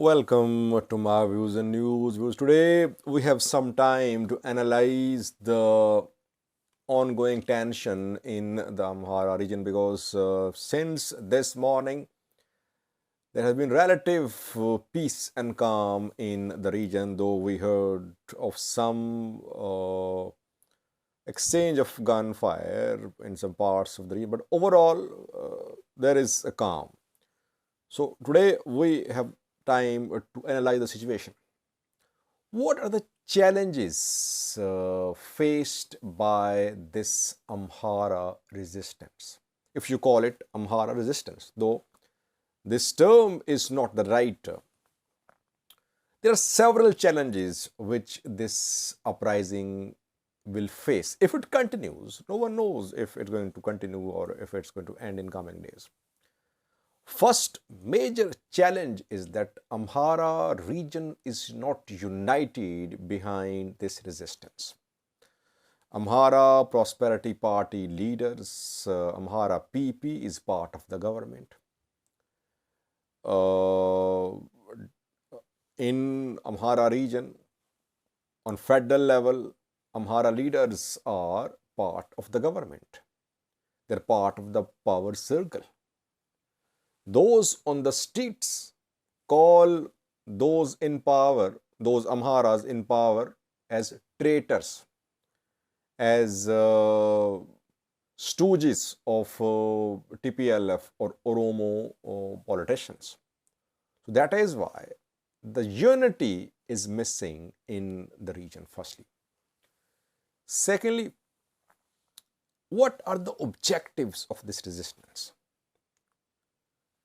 Welcome to my views and news. Today we have some time to analyze the ongoing tension in the Amhara region because since this morning there has been relative peace and calm in the region, though we heard of some exchange of gunfire in some parts of the region, but overall there is a calm. So today we have time to analyze the situation. What are the challenges faced by this Amhara resistance? If you call it Amhara resistance, though this term is not the right term. There are several challenges which this uprising will face. If it continues, no one knows if it's going to continue or if it's going to end in coming days. First major challenge is that Amhara region is not united behind this resistance. Amhara Prosperity Party leaders, Amhara PP is part of the government. In Amhara region, on federal level, Amhara leaders are part of the government. They're part of the power circle. Those on the streets call those in power, those Amharas in power, as traitors, as stooges of TPLF or Oromo politicians. So that is why the unity is missing in the region, firstly. Secondly, what are the objectives of this resistance?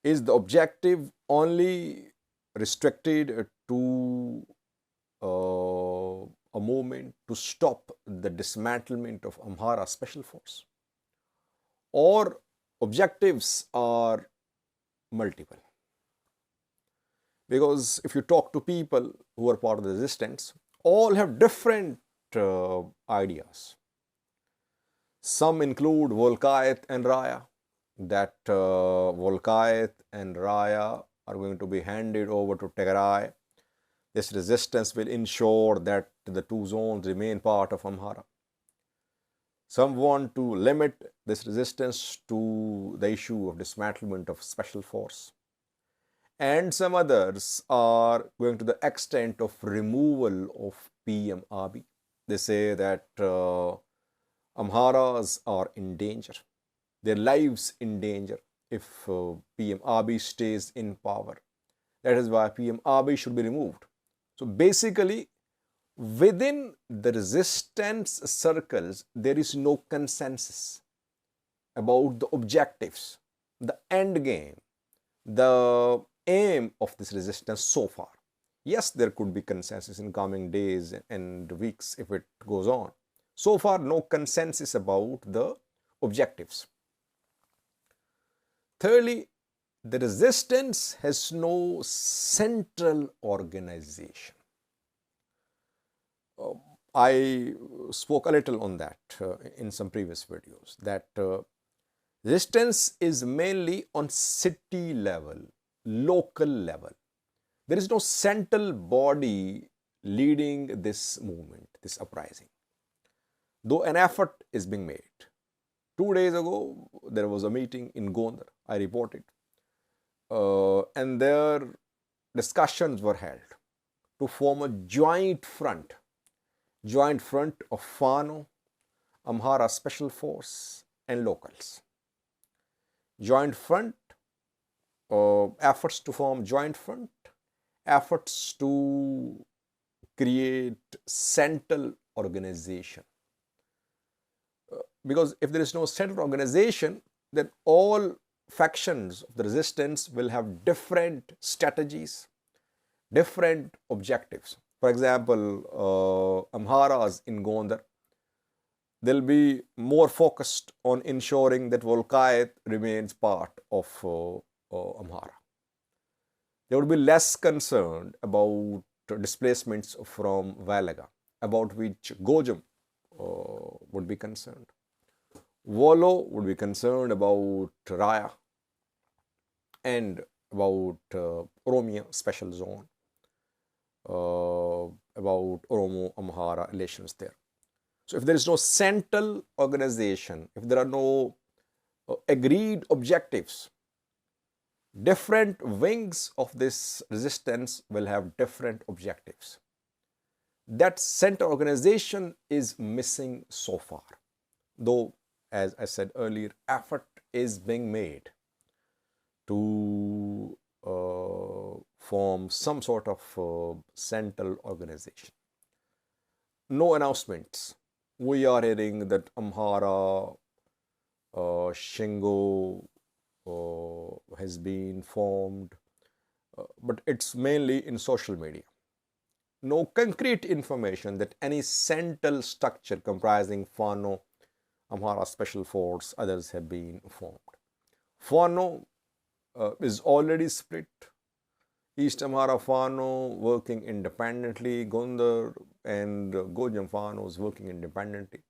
Is the objective only restricted to a movement to stop the dismantlement of Amhara Special Force? Or objectives are multiple? Because if you talk to people who are part of the resistance, all have different ideas. Some include Volkayat and Raya, that Volkayat and Raya are going to be handed over to Tigray. This resistance will ensure that the two zones remain part of Amhara. Some want to limit this resistance to the issue of dismantlement of special force. And some others are going to the extent of removal of PM Abiy. They say that Amharas are in danger, their lives in danger if PM Abiy stays in power. That is why PM Abiy should be removed. So basically, within the resistance circles, there is no consensus about the objectives, the end game, the aim of this resistance so far. Yes, there could be consensus in coming days and weeks if it goes on. So far, no consensus about the objectives. Thirdly, the resistance has no central organization. I spoke a little on that in some previous videos, that resistance is mainly on city level, local level. There is no central body leading this movement, this uprising, though an effort is being made. 2 days ago, there was a meeting in Gondar, I reported, and there discussions were held to form a joint front of Fano, Amhara Special Force and locals. Joint front, efforts to form joint front, efforts to create central organization. Because if there is no central organization, then all factions of the resistance will have different strategies, different objectives. For example, Amharas in Gondar, they'll be more focused on ensuring that Volkayat remains part of Amhara. They would be less concerned about displacements from Valaga, about which Gojam would be concerned. Volo would be concerned about Raya and about Oromia Special Zone. about Oromo Amhara relations there. So if there is no central organization, if there are no agreed objectives, different wings of this resistance will have different objectives. That central organization is missing so far. Though, as I said earlier, effort is being made to form some sort of central organization. No announcements. We are hearing that Amhara, Shingo has been formed, but it's mainly in social media. No concrete information that any central structure comprising Fano, Amhara Special Force, others have been formed. Fano is already split. East Amhara Fano working independently, Gondar and Gojam Fano is working independently.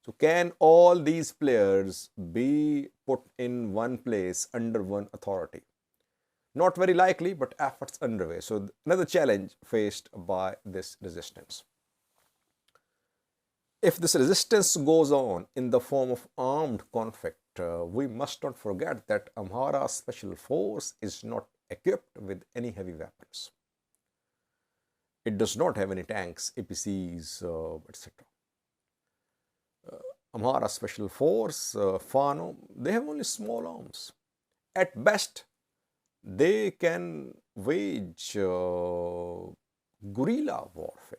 So can all these players be put in one place under one authority? Not very likely, but efforts underway. So another challenge faced by this resistance. If this resistance goes on in the form of armed conflict, we must not forget that Amhara Special Force is not equipped with any heavy weapons. It does not have any tanks, APCs, etc. Amhara Special Force, Fano, they have only small arms. At best, they can wage guerrilla warfare.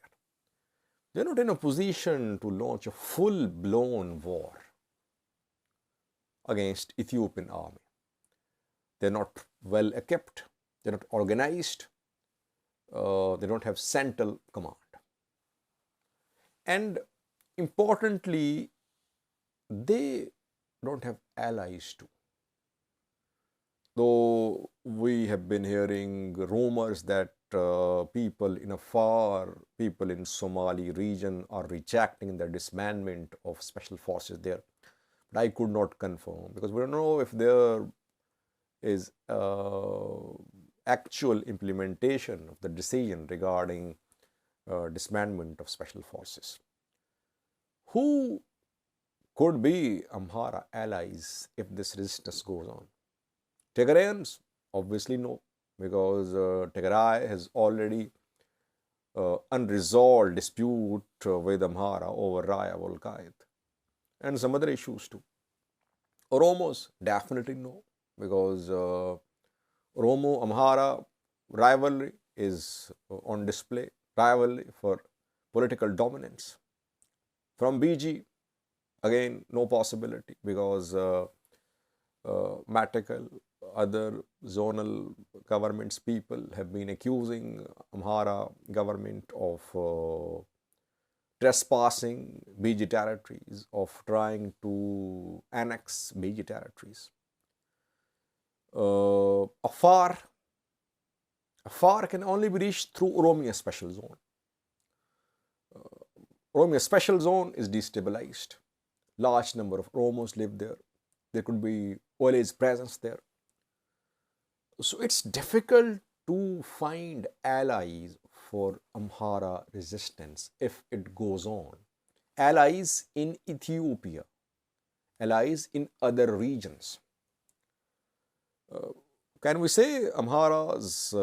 They're not in a position to launch a full-blown war against Ethiopian army. They're not well equipped. They're not organized. They don't have central command. And importantly, they don't have allies too. Though we have been hearing rumors that people in Somali region are rejecting the disbandment of special forces there. But I could not confirm because we don't know if there is actual implementation of the decision regarding disbandment of special forces. Who could be Amhara allies if this resistance goes on? Tigrayans? Obviously no, because Tigray has already unresolved dispute with Amhara over Raya Volkayat and some other issues too. Oromos? Definitely no, because Oromo Amhara rivalry is on display, rivalry for political dominance. From BG, again, no possibility because Matical, other zonal governments people have been accusing Amhara government of trespassing BG territories, of trying to annex BG territories. Afar can only be reached through Oromia Special Zone. Oromia Special Zone is destabilized. Large number of Oromos live there. There could be oil age presence there. So it's difficult to find allies for Amhara resistance if it goes on. Allies in Ethiopia, allies in other regions. Can we say Amharas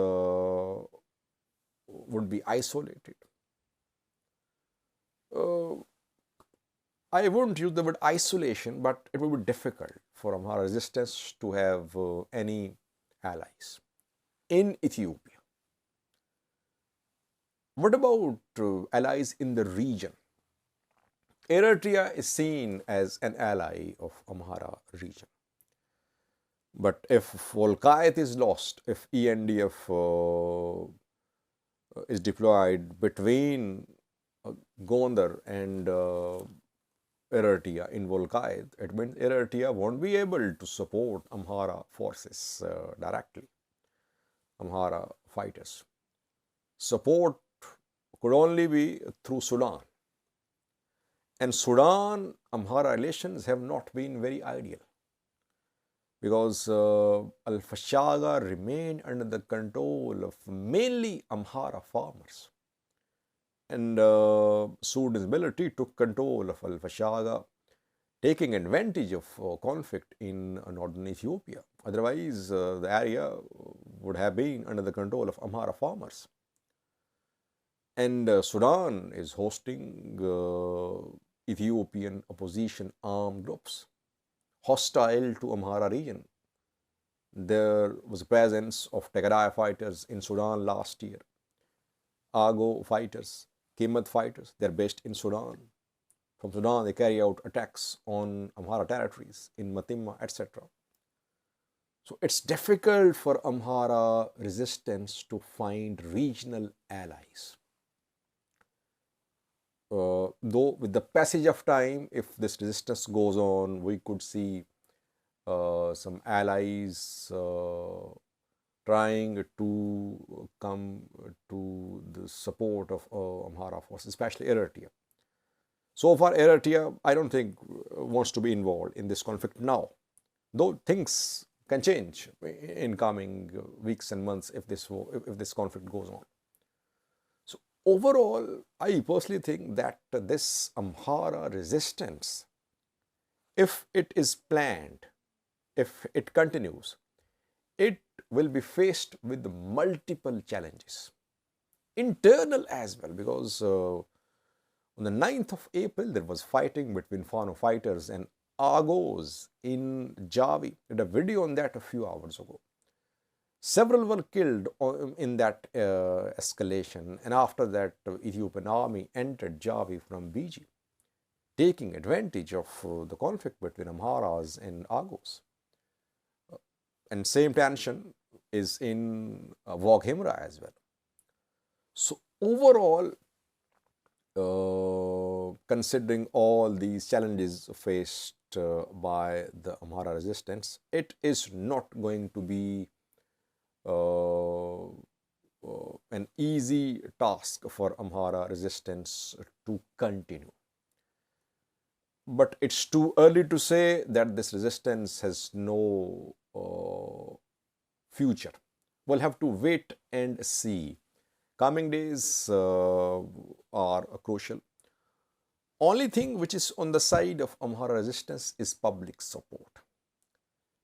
would be isolated? I wouldn't use the word isolation, but it would be difficult for Amhara resistance to have any allies in Ethiopia. What about allies in the region? Eritrea is seen as an ally of Amhara region. But if Volkayat is lost, if ENDF is deployed between Gondar and Eritrea in Volkayat, it means Eritrea won't be able to support Amhara forces directly, Amhara fighters. Support could only be through Sudan. And Sudan-Amhara relations have not been very ideal. because Al-Fashaga remained under the control of mainly Amhara farmers. And Sudan's military took control of Al-Fashaga, taking advantage of conflict in northern Ethiopia. Otherwise, the area would have been under the control of Amhara farmers. And Sudan is hosting Ethiopian opposition armed groups hostile to Amhara region. There was a presence of Tigray fighters in Sudan last year. Argo fighters, Kimad fighters, they're based in Sudan. From Sudan, they carry out attacks on Amhara territories in Matimma, etc. So it's difficult for Amhara resistance to find regional allies. Though with the passage of time, if this resistance goes on, we could see some allies trying to come to the support of Amhara forces, especially Eritrea. So far, Eritrea, I don't think, wants to be involved in this conflict now, though things can change in coming weeks and months if this conflict goes on. So overall, I personally think that this Amhara resistance, if it is planned, if it continues, it will be faced with multiple challenges, internal as well, because on the 9th of April, there was fighting between Fano fighters and Argos in Javi. I did a video on that a few hours ago. Several were killed in that escalation, and after that, the Ethiopian army entered Javi from BG, taking advantage of the conflict between Amharas and Argos. And same tension is in Waghimra as well. So overall, considering all these challenges faced by the Amhara resistance, it is not going to be an easy task for Amhara resistance to continue. But it's too early to say that this resistance has no future. We'll have to wait and see. Coming days are crucial. Only thing which is on the side of Amhara resistance is public support.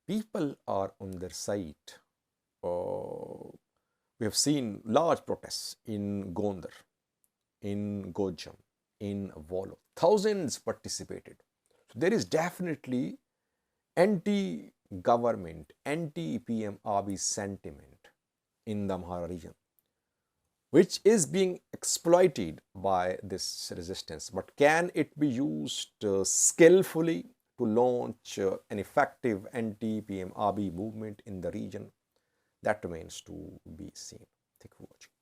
People are on their side. We have seen large protests in Gondar, in Gojam, in Volo. Thousands participated. So there is definitely anti-government, anti-PM Abiy sentiment in the Amhara region, which is being exploited by this resistance. But can it be used skillfully to launch an effective anti-PM Abiy movement in the region? That remains to be seen. Thank you for watching.